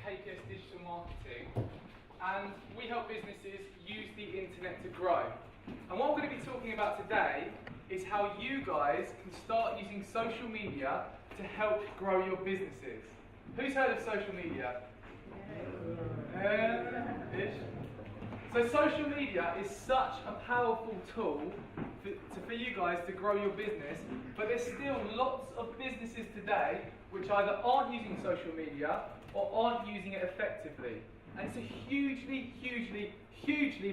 KPS Digital Marketing, and we help businesses use the internet to grow. And what we're going to be talking about today is how you guys can start using social media to help grow your businesses. Who's heard of social media? So social media is such a powerful tool for you guys to grow your business, but there's still lots of businesses today which either aren't using social media or aren't using it effectively. And it's a hugely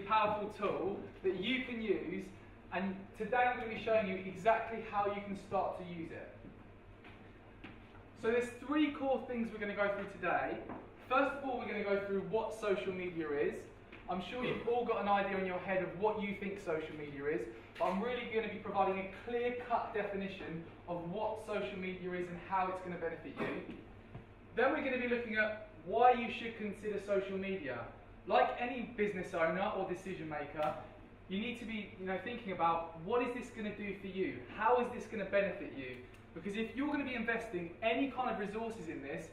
powerful tool that you can use, and today I'm going to be showing you exactly how you can start to use it. So there's three core things we're going to go through today. First of all, we're going to go through what social media is. I'm sure you've all got an idea in your head of what you think social media is, but I'm really going to be providing a clear-cut definition of what social media is and how it's going to benefit you. Then we're going to be looking at why you should consider social media. Like any business owner or decision maker, you need to be thinking about what is this going to do for you? How is this going to benefit you? Because if you're going to be investing any kind of resources in this,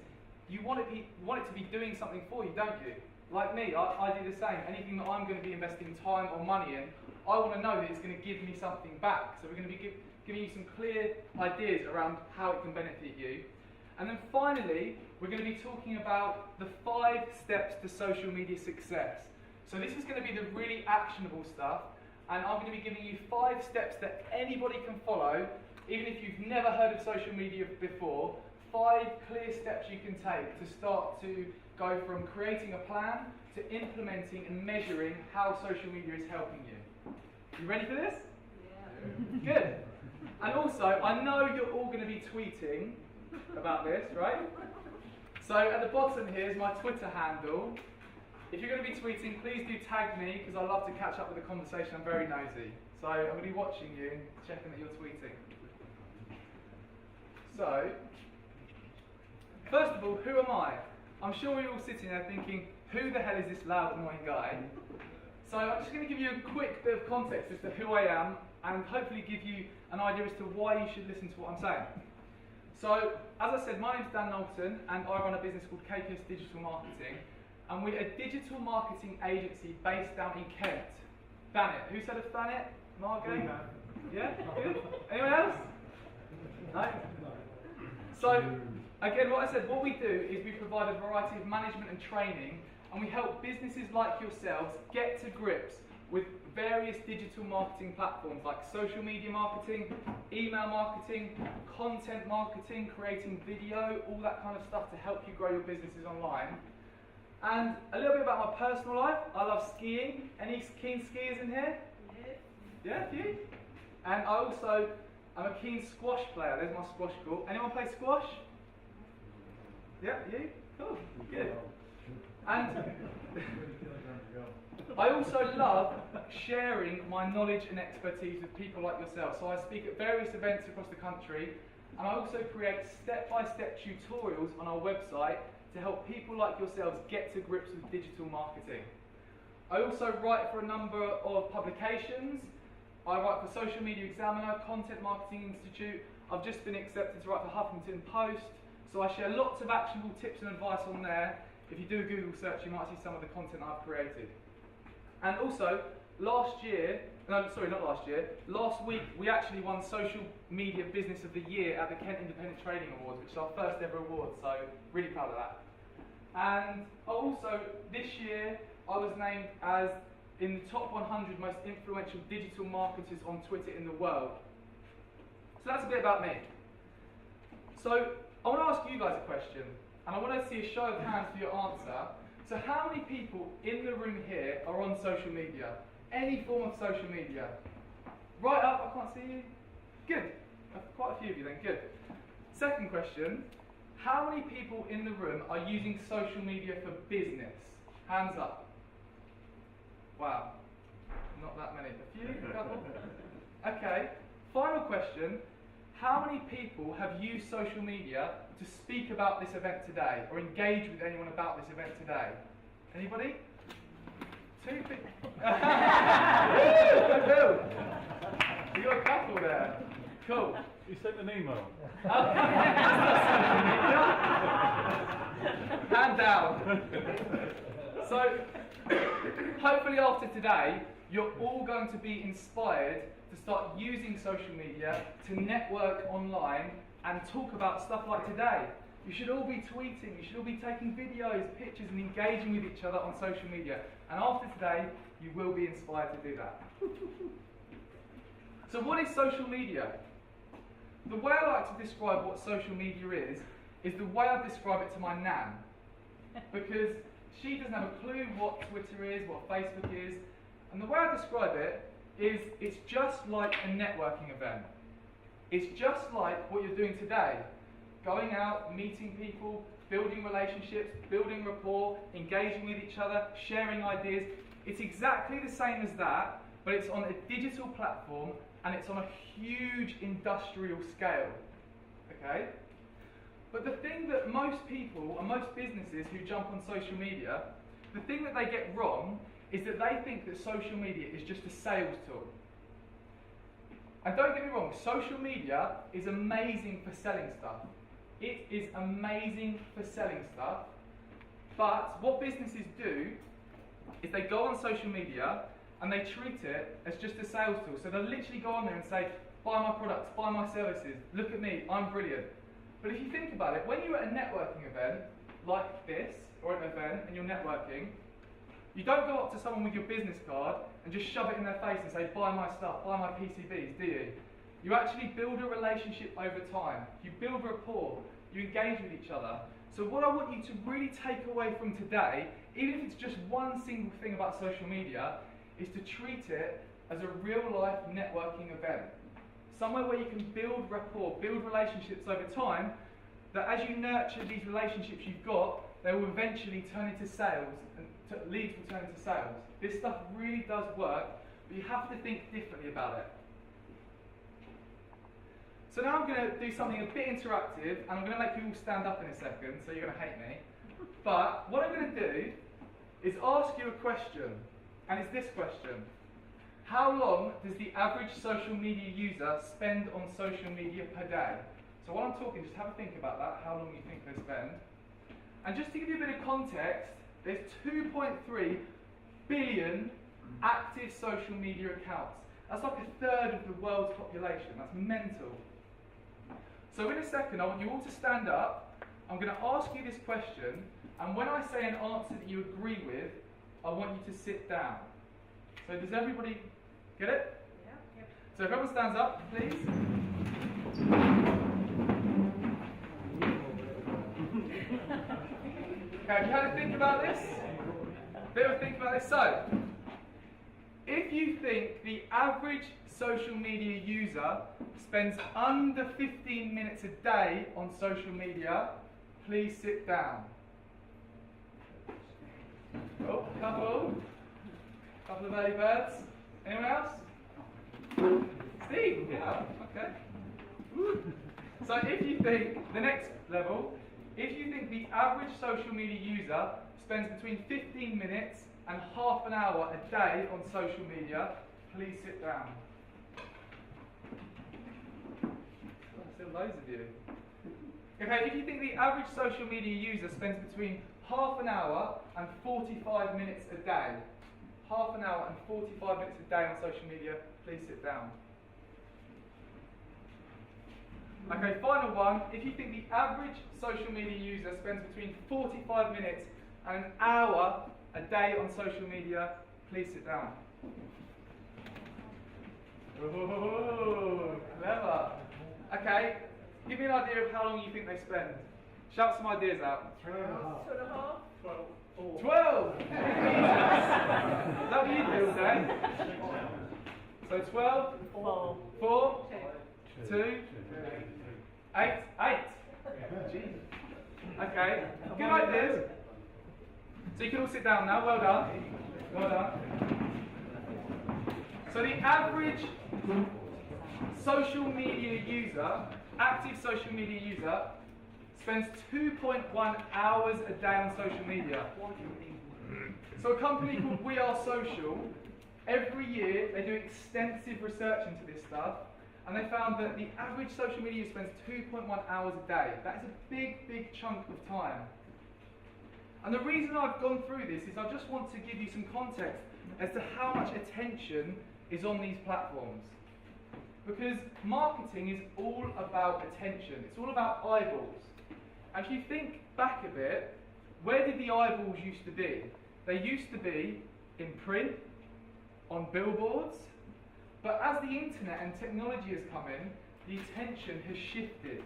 you want it to be doing something for you, don't you? Like me, I do the same. Anything that I'm going to be investing time or money in, I want to know that it's going to give me something back. So we're going to be giving you some clear ideas around how it can benefit you. And then finally, we're going to be talking about the 5 steps to social media success. So this is going to be the really actionable stuff, and I'm going to be giving you 5 steps that anybody can follow, even if you've never heard of social media before. 5 clear steps you can take to start to go from creating a plan to implementing and measuring how social media is helping you. You ready for this? Yeah. Good. And also, I know you're all going to be tweeting about this, right? So at the bottom here is my Twitter handle. If you're going to be tweeting, please do tag me, because I love to catch up with the conversation. I'm very nosy. So I'm going to be watching you, checking that you're tweeting. So, first of all, who am I? I'm sure you're all sitting there thinking, who the hell is this loud, annoying guy? So I'm just going to give you a quick bit of context as to who I am, and hopefully give you an idea as to why you should listen to what I'm saying. So, as I said, my name's Dan Knowlton, and I run a business called KPS Digital Marketing, and we're a digital marketing agency based down in Kent. Thanet. Who's heard of Thanet? Margot? Yeah? Good? Anyone else? No? So, again, what I said, what we do is we provide a variety of management and training, and we help businesses like yourselves get to grips with various digital marketing platforms like social media marketing, email marketing, content marketing, creating video, all that kind of stuff to help you grow your businesses online. And a little bit about my personal life. I love skiing. Any keen skiers in here? Yes. Yeah, a few? And I'm a keen squash player. There's my squash court. Anyone play squash? Yeah, you? Cool, good. And I also love sharing my knowledge and expertise with people like yourself. So I speak at various events across the country, and I also create step-by-step tutorials on our website to help people like yourselves get to grips with digital marketing. I also write for a number of publications. I write for Social Media Examiner, Content Marketing Institute. I've just been accepted to write for Huffington Post. So I share lots of actionable tips and advice on there. If you do a Google search, you might see some of the content I've created. And also, last week we actually won Social Media Business of the Year at the Kent Independent Trading Awards, which is our first ever award, so really proud of that. And also, this year, I was named as in the top 100 most influential digital marketers on Twitter in the world. So that's a bit about me. So, I want to ask you guys a question, and I want to see a show of hands for your answer. So how many people in the room here are on social media? Any form of social media? Right up, I can't see you. Good. Quite a few of you then, good. Second question, how many people in the room are using social media for business? Hands up. Wow. Not that many. A few? A couple? Okay. Final question. How many people have used social media to speak about this event today, or engage with anyone about this event today? Anybody? 2 people. You got a couple there. Cool. You sent an email. Hand down. So, hopefully after today, you're all going to be inspired to start using social media to network online and talk about stuff like today. You should all be tweeting, you should all be taking videos, pictures and engaging with each other on social media. And after today, you will be inspired to do that. So what is social media? The way I like to describe what social media is the way I describe it to my nan. Because she doesn't have a clue what Twitter is, what Facebook is. And the way I describe it is it's just like a networking event. It's just like what you're doing today. Going out, meeting people, building relationships, building rapport, engaging with each other, sharing ideas. It's exactly the same as that, but it's on a digital platform and it's on a huge industrial scale. Okay? But the thing that most people and most businesses who jump on social media, the thing that they get wrong is that they think that social media is just a sales tool. And don't get me wrong, social media is amazing for selling stuff. It is amazing for selling stuff, but what businesses do is they go on social media and they treat it as just a sales tool. So they'll literally go on there and say, buy my products, buy my services, look at me, I'm brilliant. But if you think about it, when you're at a networking event like this, or an event and you're networking, you don't go up to someone with your business card and just shove it in their face and say, buy my stuff, buy my PCBs, do you? You actually build a relationship over time. You build rapport. You engage with each other. So what I want you to really take away from today, even if it's just one single thing about social media, is to treat it as a real-life networking event. Somewhere where you can build rapport, build relationships over time, that as you nurture these relationships you've got, they will eventually turn into sales, and leads will turn into sales. This stuff really does work, but you have to think differently about it. So now I'm going to do something a bit interactive, and I'm going to make you all stand up in a second, so you're going to hate me. But what I'm going to do is ask you a question, and it's this question. How long does the average social media user spend on social media per day? So while I'm talking, just have a think about that, how long you think they spend. And just to give you a bit of context, there's 2.3 billion active social media accounts. That's like a third of the world's population. That's mental. So in a second, I want you all to stand up. I'm going to ask you this question, and when I say an answer that you agree with, I want you to sit down. So does everybody get it? Yeah. Yep. So if everyone stands up, please. Okay, have you had a think about this? Bit of a think about this. So, if you think the average social media user spends under 15 minutes a day on social media, please sit down. Oh, couple of early birds. Anyone else? Steve, yeah, okay. Woo. So if you think, the next level, if you think the average social media user spends between 15 minutes and half an hour a day on social media, please sit down. Still loads of you. Okay, if you think the average social media user spends between half an hour and 45 minutes a day, half an hour and 45 minutes a day on social media, please sit down. Okay, final one. If you think the average social media user spends between 45 minutes and an hour a day on social media, please sit down. Oh, clever. Okay, give me an idea of how long you think they spend. Shout some ideas out. 2.5. 12! Is that what you do all day? So 12, 4, 2, 8. Jeez. Okay, good ideas. So you can all sit down now, well done. Well done. So the average social media user, active social media user, spends 2.1 hours a day on social media. So a company called We Are Social, every year they do extensive research into this stuff, and they found that the average social media user spends 2.1 hours a day. That is a big, big chunk of time. And the reason I've gone through this is I just want to give you some context as to how much attention is on these platforms. Because marketing is all about attention. It's all about eyeballs. And if you think back a bit, where did the eyeballs used to be? They used to be in print, on billboards, but as the internet and technology has come in, the attention has shifted.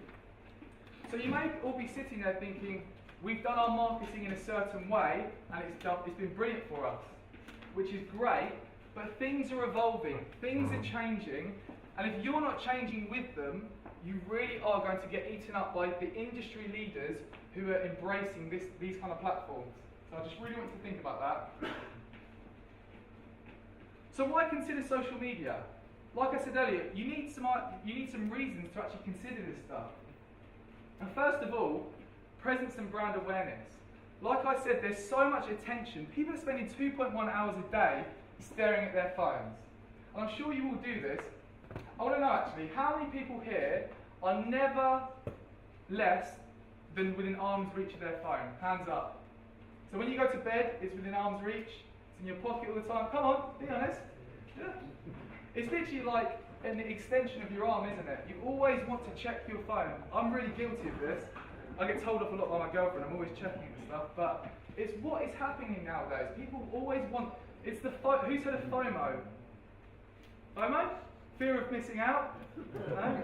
So you may all be sitting there thinking, we've done our marketing in a certain way, and it's been brilliant for us, which is great, but things are evolving, things are changing, and if you're not changing with them, you really are going to get eaten up by the industry leaders who are embracing these kind of platforms. So I just really want you to think about that. So why consider social media? Like I said earlier, you need some reasons to actually consider this stuff. And first of all, presence and brand awareness. Like I said, there's so much attention. People are spending 2.1 hours a day staring at their phones. And I'm sure you all do this. I want to know actually, how many people here are never less than within arm's reach of their phone? Hands up. So when you go to bed, it's within arm's reach, it's in your pocket all the time. Come on, be honest. Yeah. It's literally like an extension of your arm, isn't it? You always want to check your phone. I'm really guilty of this. I get told off a lot by my girlfriend, I'm always checking and stuff, but it's what is happening nowadays. People always want, it's the, who's heard of FOMO? FOMO? Fear of missing out? No?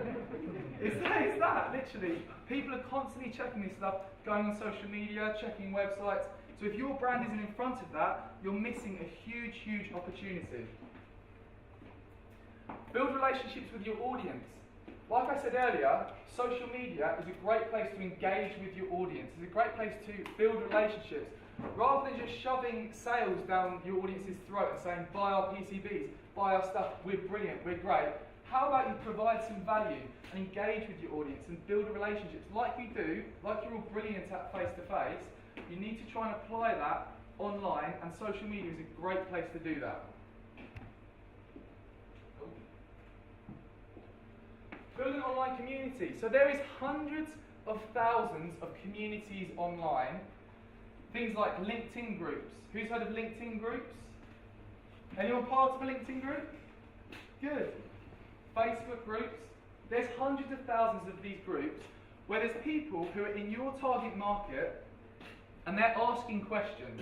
It's that, literally. People are constantly checking this stuff, going on social media, checking websites. So if your brand isn't in front of that, you're missing a huge, huge opportunity. Build relationships with your audience. Like I said earlier, social media is a great place to engage with your audience. It's a great place to build relationships. Rather than just shoving sales down your audience's throat and saying, buy our PCBs, buy our stuff, we're brilliant, we're great. How about you provide some value and engage with your audience and build relationships like you do, like you're all brilliant at face-to-face. You need to try and apply that online, and social media is a great place to do that. Build an online community. So there is hundreds of thousands of communities online. Things like LinkedIn groups. Who's heard of LinkedIn groups? Anyone part of a LinkedIn group? Good. Facebook groups. There's hundreds of thousands of these groups where there's people who are in your target market and they're asking questions.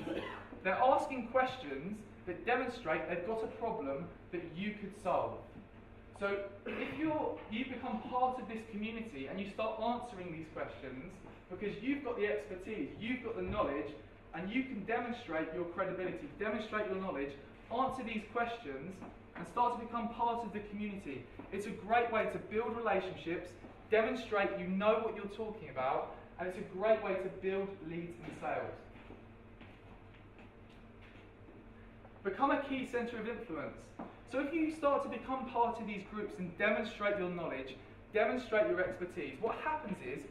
They're asking questions that demonstrate they've got a problem that you could solve. So if you become part of this community and you start answering these questions because you've got the expertise, you've got the knowledge, and you can demonstrate your credibility, demonstrate your knowledge, answer these questions, and start to become part of the community. It's a great way to build relationships, demonstrate you know what you're talking about, and it's a great way to build leads and sales. Become a key centre of influence. So if you start to become part of these groups and demonstrate your knowledge, demonstrate your expertise, what happens is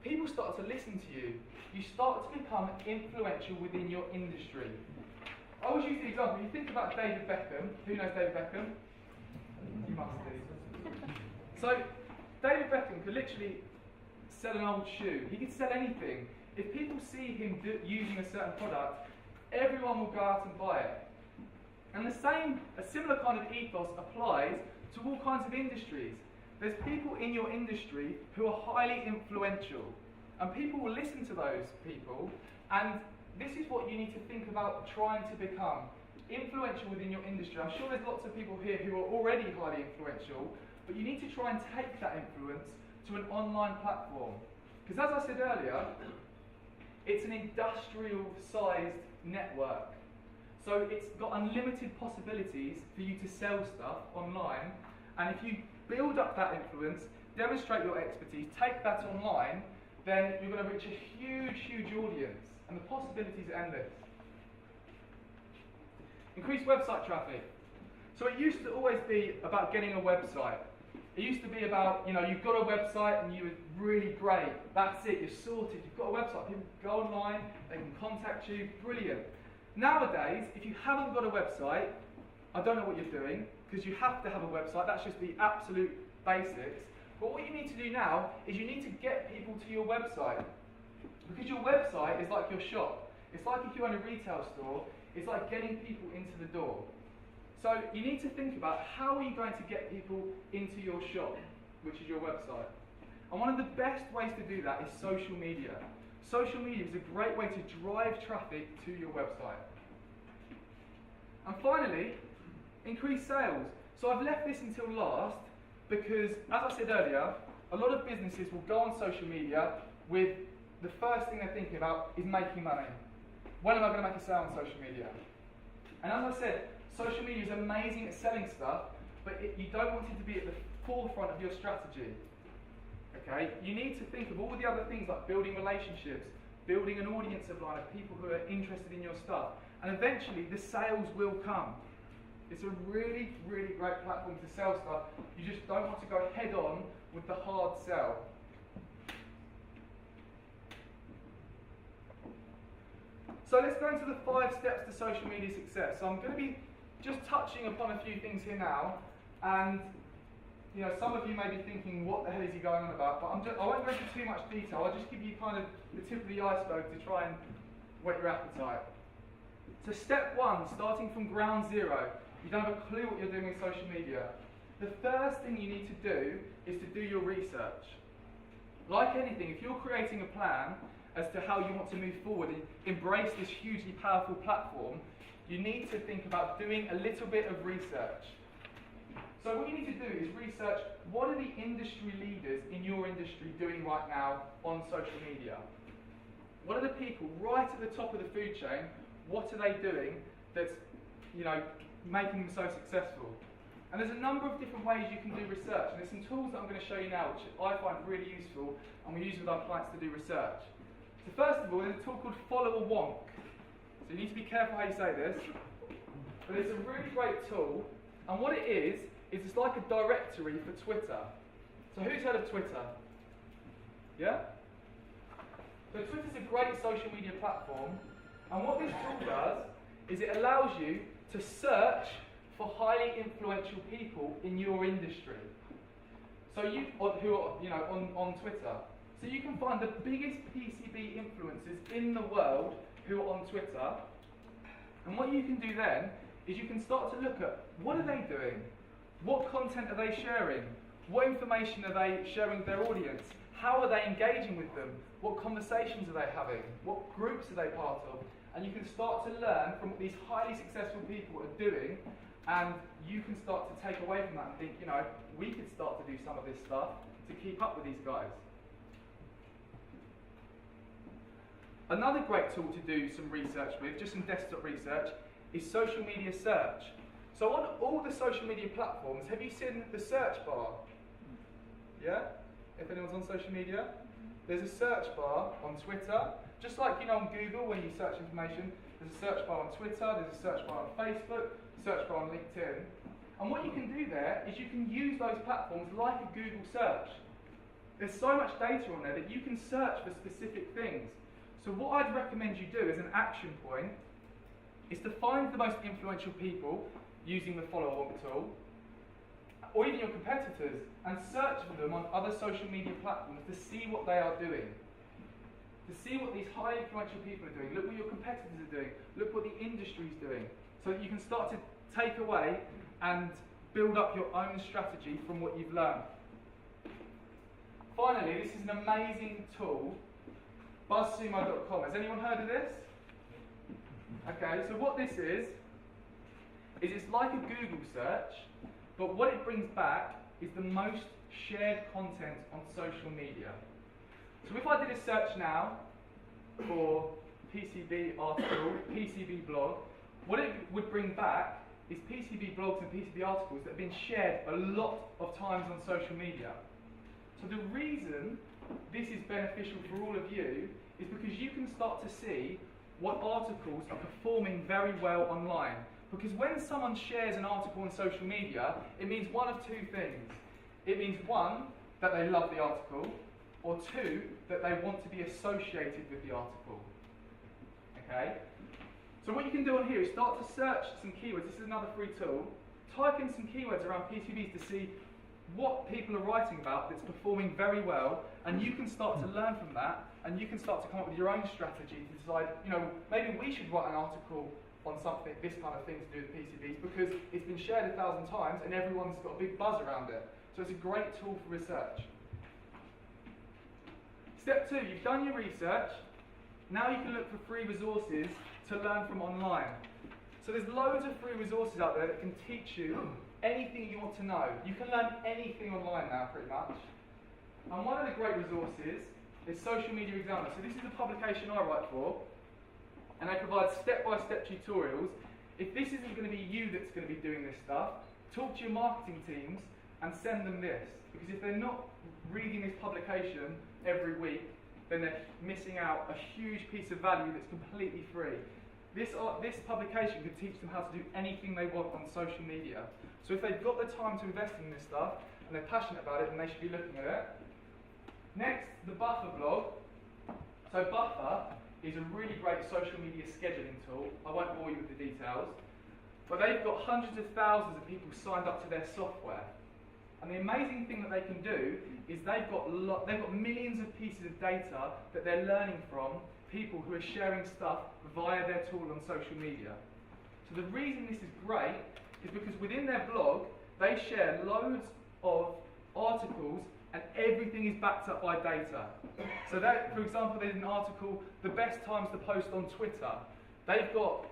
people start to listen to you. You start to become influential within your industry. I always use the example, you think about David Beckham. Who knows David Beckham? You must do. So David Beckham could literally sell an old shoe. He could sell anything. If people see him using a certain product, everyone will go out and buy it. And a similar kind of ethos applies to all kinds of industries. There's people in your industry who are highly influential, and people will listen to those people, and this is what you need to think about trying to become. Influential within your industry. I'm sure there's lots of people here who are already highly influential, but you need to try and take that influence to an online platform. Because as I said earlier, it's an industrial-sized network. So it's got unlimited possibilities for you to sell stuff online, and if you build up that influence, demonstrate your expertise, take that online, then you're going to reach a huge, huge audience, and the possibilities are endless. Increase website traffic. So it used to always be about getting a website. It used to be about, you've got a website and you were really great. That's it, you're sorted. You've got a website. People go online, they can contact you. Brilliant. Nowadays, if you haven't got a website, I don't know what you're doing, because you have to have a website. That's just the absolute basics. But what you need to do now is you need to get people to your website. Because your website is like your shop. It's like if you own a retail store, it's like getting people into the door. So you need to think about how are you going to get people into your shop, which is your website. And one of the best ways to do that is social media. Social media is a great way to drive traffic to your website. And finally, increase sales. So I've left this until last because, as I said earlier, a lot of businesses will go on social media with the first thing they're thinking about is making money. When am I going to make a sale on social media? And as I said, social media is amazing at selling stuff, but you don't want it to be at the forefront of your strategy. Okay? You need to think of all the other things like building relationships, building an audience of people who are interested in your stuff, and eventually the sales will come. It's a really, really great platform to sell stuff. You just don't want to go head on with the hard sell. So let's go into the 5 steps to social media success. So I'm going to be just touching upon a few things here now, and some of you may be thinking, what the hell is he going on about? But I won't go into too much detail. I'll just give you kind of the tip of the iceberg to try and whet your appetite. So step 1, starting from ground zero. You don't have a clue what you're doing with social media. The first thing you need to do is to do your research. Like anything, if you're creating a plan as to how you want to move forward and embrace this hugely powerful platform, you need to think about doing a little bit of research. So what you need to do is research what are the industry leaders in your industry doing right now on social media. What are the people right at the top of the food chain, what are they doing that's making them so successful? And there's a number of different ways you can do research, and there's some tools that I'm going to show you now which I find really useful and we use with our clients to do research. So first of all, there's a tool called Follow a Wonk. So you need to be careful how you say this, but it's a really great tool, and what it is it's like a directory for Twitter. So who's heard of Twitter? Yeah? So Twitter's a great social media platform, and what this tool does is it allows you to search for highly influential people in your industry. So who are on Twitter. So you can find the biggest PCB influencers in the world who are on Twitter, and what you can do then is you can start to look at what are they doing, what content are they sharing, what information are they sharing with their audience, how are they engaging with them, what conversations are they having, what groups are they part of, and you can start to learn from what these highly successful people are doing, and you can start to take away from that and think, we could start to do some of this stuff to keep up with these guys. Another great tool to do some research with, just some desktop research, is social media search. So on all the social media platforms, have you seen the search bar? Yeah? If anyone's on social media? There's a search bar on Twitter, just like on Google when you search information, there's a search bar on Twitter, there's a search bar on Facebook, search bar on LinkedIn. And what you can do there is you can use those platforms like a Google search. There's so much data on there that you can search for specific things. So what I'd recommend you do as an action point is to find the most influential people using the Follow a Wonk tool, or even your competitors, and search for them on other social media platforms to see what they are doing. To see what these high influential people are doing. Look what your competitors are doing. Look what the industry is doing. So that you can start to take away and build up your own strategy from what you've learned. Finally, this is an amazing tool, buzzsumo.com. Has anyone heard of this? Okay, so what this is it's like a Google search, but what it brings back is the most shared content on social media. So if I did a search now for PCB article, PCB blog, what it would bring back is PCB blogs and PCB articles that have been shared a lot of times on social media. So the reason this is beneficial for all of you is because you can start to see what articles are performing very well online. Because when someone shares an article on social media, it means one of two things. It means one, that they love the article, or two, that they want to be associated with the article. Okay? So what you can do on here is start to search some keywords. This is another free tool. Type in some keywords around PCBs to see what people are writing about that's performing very well, and you can start to learn from that, and you can start to come up with your own strategy to decide, you know, maybe we should write an article on something, this kind of thing to do with PCBs, because it's been shared 1,000 times and everyone's got a big buzz around it. So it's a great tool for research. Step 2, you've done your research. Now you can look for free resources to learn from online. So there's loads of free resources out there that can teach you anything you want to know. You can learn anything online now, pretty much. And one of the great resources is Social Media Examiner. So this is the publication I write for, and they provide step-by-step tutorials. If this isn't going to be you that's going to be doing this stuff, talk to your marketing teams and send them this. Because if they're not reading this publication every week, then they're missing out a huge piece of value that's completely free. This publication could teach them how to do anything they want on social media. So if they've got the time to invest in this stuff, and they're passionate about it, then they should be looking at it. Next, the Buffer blog. So Buffer is a really great social media scheduling tool. I won't bore you with the details. But they've got hundreds of thousands of people signed up to their software. And the amazing thing that they can do is they've got millions of pieces of data that they're learning from people who are sharing stuff via their tool on social media. So the reason this is great is because within their blog, they share loads of articles and everything is backed up by data. So that, for example, there's an article, the best times to post on Twitter. They've got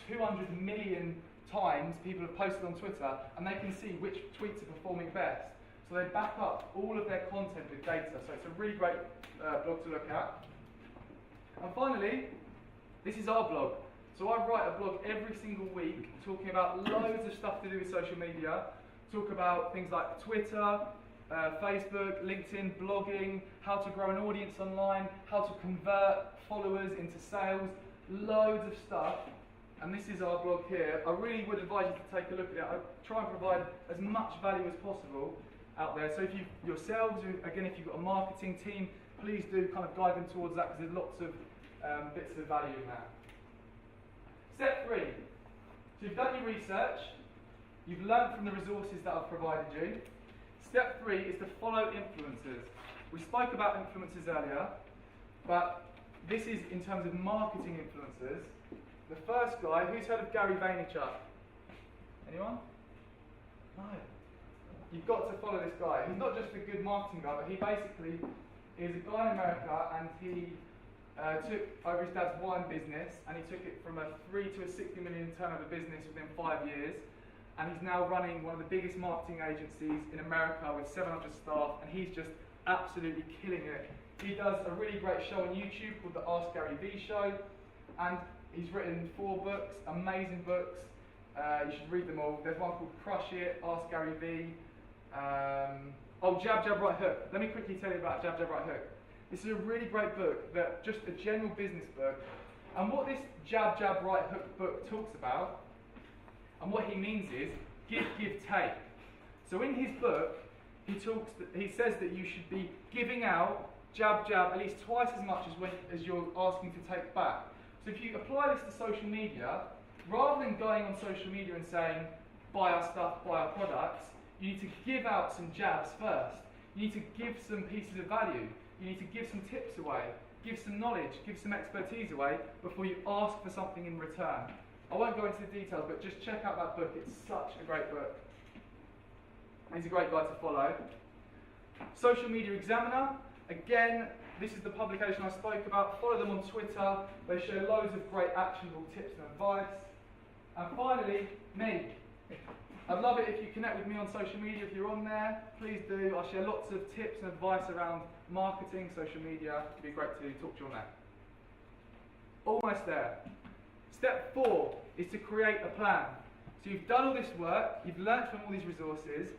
200 million times people have posted on Twitter, and they can see which tweets are performing best. So they back up all of their content with data. So it's a really great blog to look at. And finally, this is our blog. So I write a blog every single week talking about loads of stuff to do with social media. Talk about things like Twitter, Facebook, LinkedIn, blogging, how to grow an audience online, how to convert followers into sales, loads of stuff. And this is our blog here. I really would advise you to take a look at it. I try and provide as much value as possible out there. So if you yourselves, again, if you've got a marketing team, please do kind of guide them towards that, because there's lots of bits of value in that. Step 3. So you've done your research, you've learned from the resources that I've provided you. Step 3 is to follow influencers. We spoke about influencers earlier, but this is in terms of marketing influencers. The first guy, who's heard of Gary Vaynerchuk? Anyone? No. You've got to follow this guy. He's not just a good marketing guy, but he basically is a guy in America, and he took over his dad's wine business, and he took it from a 3 to a 60 million turnover business within 5 years. And he's now running one of the biggest marketing agencies in America with 700 staff, and he's just absolutely killing it. He does a really great show on YouTube called the Ask Gary V Show, and he's written 4 books, amazing books. You should read them all. There's one called Crush It, Ask Gary V. Jab, Jab, Right Hook. Let me quickly tell you about Jab, Jab, Right Hook. This is a really great book, that just a general business book. And what this Jab, Jab, Right Hook book talks about, and what he means is give, give, take. So in his book, he says that you should be giving out jab, jab at least twice as much as you're asking to take back. So if you apply this to social media, rather than going on social media and saying, buy our stuff, buy our products, you need to give out some jabs first. You need to give some pieces of value. You need to give some tips away, give some knowledge, give some expertise away before you ask for something in return. I won't go into the details, but just check out that book. It's such a great book. He's a great guy to follow. Social Media Examiner. Again, this is the publication I spoke about. Follow them on Twitter. They share loads of great actionable tips and advice. And finally, me. I'd love it if you connect with me on social media. If you're on there, please do. I share lots of tips and advice around marketing, social media. It'd be great to talk to you on that. Almost there. Step 4 is to create a plan. So you've done all this work, you've learnt from all these resources.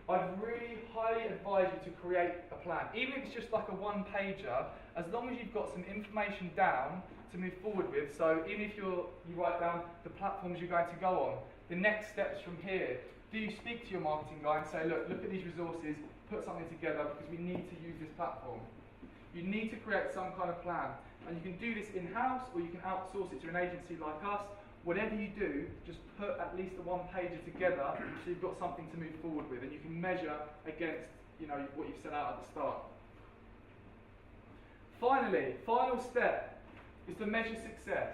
I'd really highly advise you to create a plan. Even if it's just like a one-pager, as long as you've got some information down to move forward with. So even if you write down the platforms you're going to go on, the next steps from here. Do you speak to your marketing guy and say, look at these resources, put something together because we need to use this platform. You need to create some kind of plan. And you can do this in-house, or you can outsource it to an agency like us. whatever you do, just put at least a one-pager together so you've got something to move forward with and you can measure against what you've set out at the start. Finally, final step is to measure success.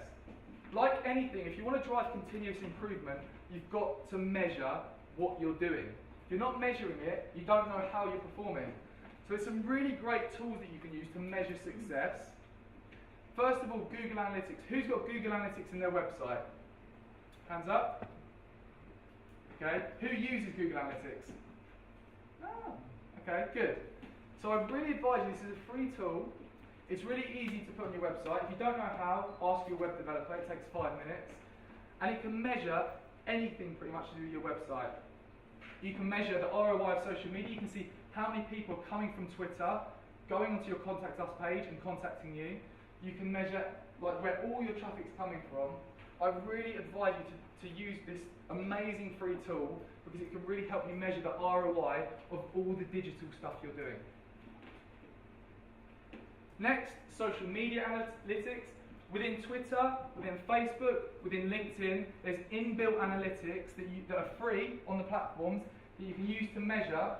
Like anything, if you want to drive continuous improvement, you've got to measure what you're doing. If you're not measuring it, you don't know how you're performing. So there's some really great tools that you can use to measure success. First of all, Google Analytics. Who's got Google Analytics in their website? Hands up. Okay. Who uses Google Analytics? Oh, okay, good. So I really advise you, this is a free tool. It's really easy to put on your website. If you don't know how, ask your web developer. It takes 5 minutes. And it can measure anything pretty much to do with your website. You can measure the ROI of social media. You can see how many people are coming from Twitter, going onto your Contact Us page and contacting you. You can measure where all your traffic's coming from. I really advise you to use this amazing free tool because it can really help you measure the ROI of all the digital stuff you're doing. Next, social media analytics. Within Twitter, within Facebook, within LinkedIn, there's inbuilt analytics that are free on the platforms that you can use to measure,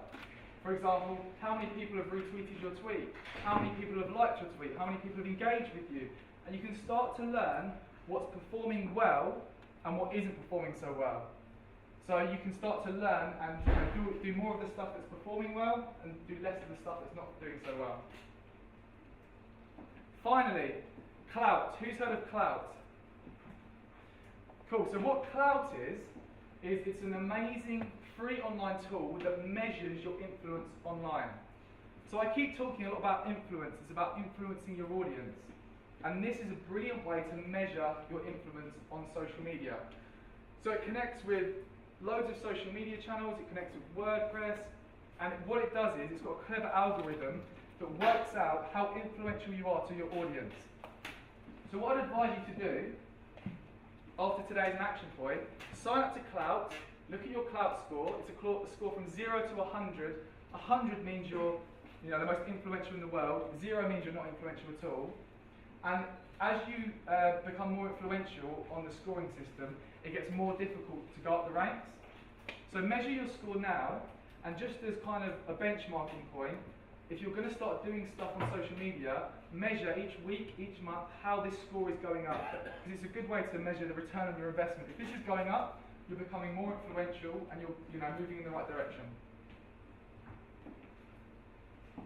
for example, how many people have retweeted your tweet, how many people have liked your tweet, how many people have engaged with you. And you can start to learn what's performing well and what isn't performing so well. So you can start to learn and do more of the stuff that's performing well and do less of the stuff that's not doing so well. Finally, Clout. Who's heard of Clout? Cool. So what Clout is it's an amazing free online tool that measures your influence online. So I keep talking a lot about influence. It's about influencing your audience. And this is a brilliant way to measure your influence on social media. So it connects with loads of social media channels, it connects with WordPress, and what it does is it's got a clever algorithm that works out how influential you are to your audience. So what I'd advise you to do, after today's action point, sign up to Clout, look at your Clout score. It's a score from 0 to 100. 100 means you're the most influential in the world. 0 means you're not influential at all. And as you become more influential on the scoring system, it gets more difficult to go up the ranks. So measure your score now, and just as kind of a benchmarking point, if you're going to start doing stuff on social media, measure each week, each month, how this score is going up. Because it's a good way to measure the return on your investment. If this is going up, you're becoming more influential and you're moving in the right direction.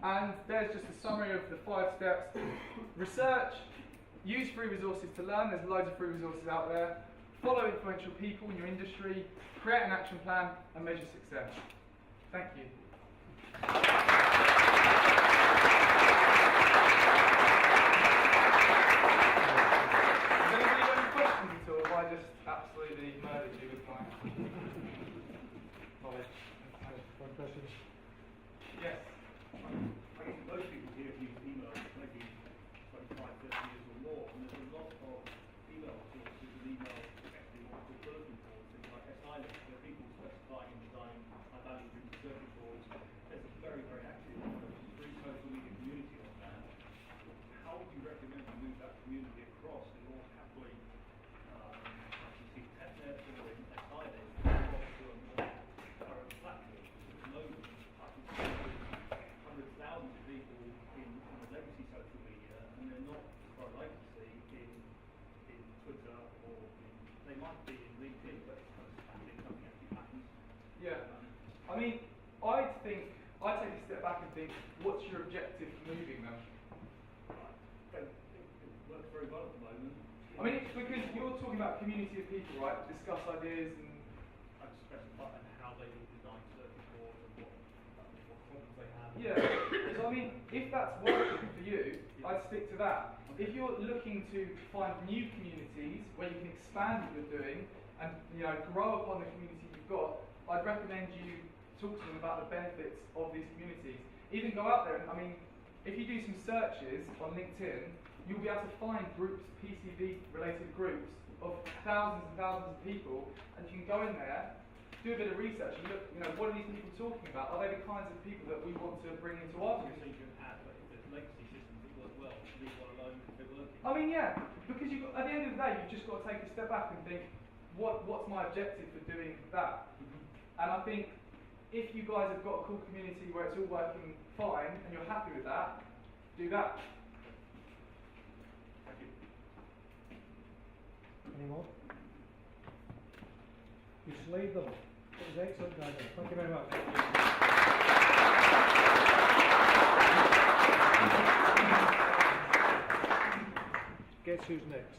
And there's just a summary of the 5 steps. Research, use free resources to learn. There's loads of free resources out there. Follow influential people in your industry, create an action plan, and measure success. Thank you. I just absolutely murdered you with my knowledge. One question. Yes. I guess most people here have used email maybe 25, 30 years or more, and there's a lot of email sources and email effectively what we call bulletin boards, things like SI links, where people specifying and designing high-value written circuit boards. There's a very, very active free social media community on that. How would you recommend to move that community across in order to happily I mean, I'd take a step back and think, what's your objective for moving them? It works very well at the moment. I mean, it's because you're talking about community of people, right? Discuss ideas and... I'd specify how they will design circuit boards and what problems they have. Yeah, so I mean, if that's working for you, I'd stick to that. If you're looking to find new communities where you can expand what you're doing and grow upon the community you've got, I'd recommend you talk to them about the benefits of these communities. Even go out there and, I mean, if you do some searches on LinkedIn, you'll be able to find groups, PCB-related groups, of thousands and thousands of people, and you can go in there, do a bit of research, and look, what are these people talking about? Are they the kinds of people that we want to bring into our community? So you can add, like, if there's legacy systems that work well, leave one alone if they're working. I mean, yeah, because because at the end of the day, you've just got to take a step back and think, what's my objective for doing that? And I think if you guys have got a cool community where it's all working fine and you're happy with that, do that. Thank you. Any more? You slayed them. It was excellent, guys. Thank you very much. Guess who's next?